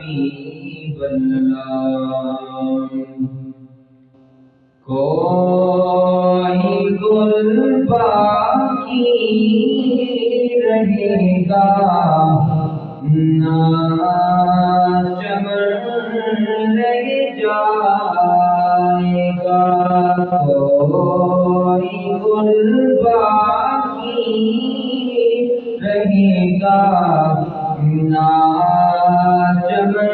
حبیب اللہ کوئی گل باقی رہے گا نہ چمن رہ جائے گا کوئی گل باقی رہے گا نہ چمن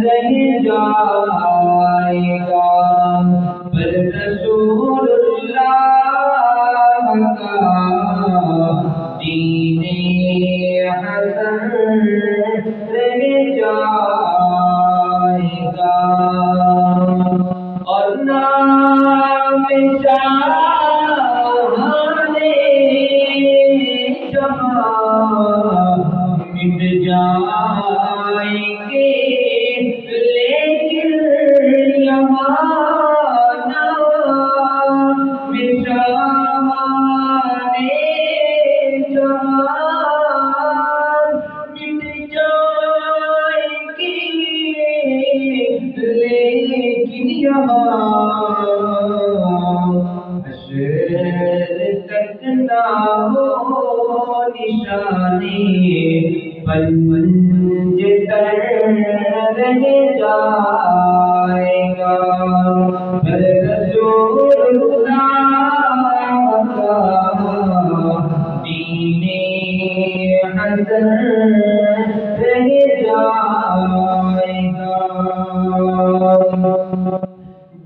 رہ جائے گا پر رسول اللہ کا دین حسن رہ جائے گا اور نام شاہانے جہاں مٹ جائیں گے لیکن یہاں نام شاہانے جہاں مٹ جائیں گے لیکن یہاں حشر تک نہ ہو نشانی پنج تر رہ جائے گا پر رسول اللہ کا دین حسن رہ جائے گا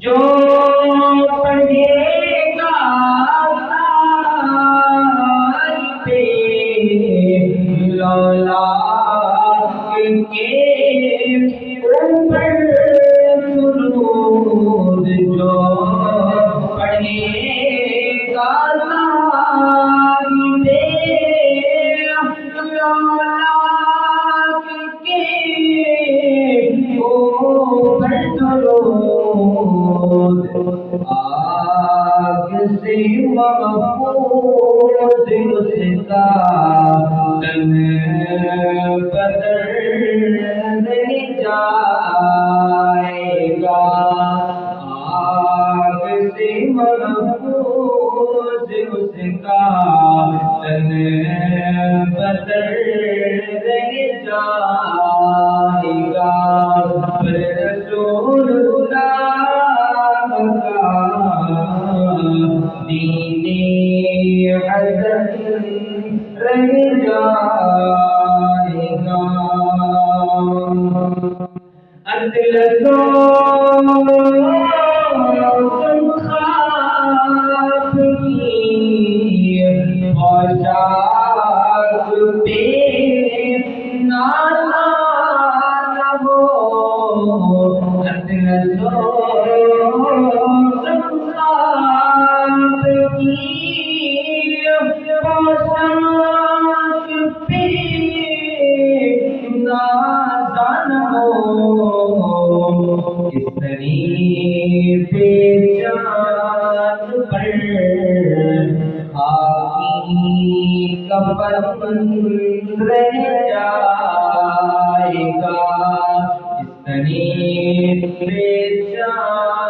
جو پڑھے گا پہ لولاک کے اوپر درود جو پڑھے گا پہ لولاک کے اوپر درود آگ سے محفوظ اس کا تن بدر نہیں جائے گا آگ سے محفوظ اس کا تن بدر نہیں جائے گا پر رسول اللہ کا دین حسن رہ جائے گا اطلسوں خواب کی پوشاک پہ نالا نہ ہو اطلسوں خواب کی پوشاک پہ نازا نہ ہو اس طریق جان پر خاکی کفن رہ جائے گا اس طریق جان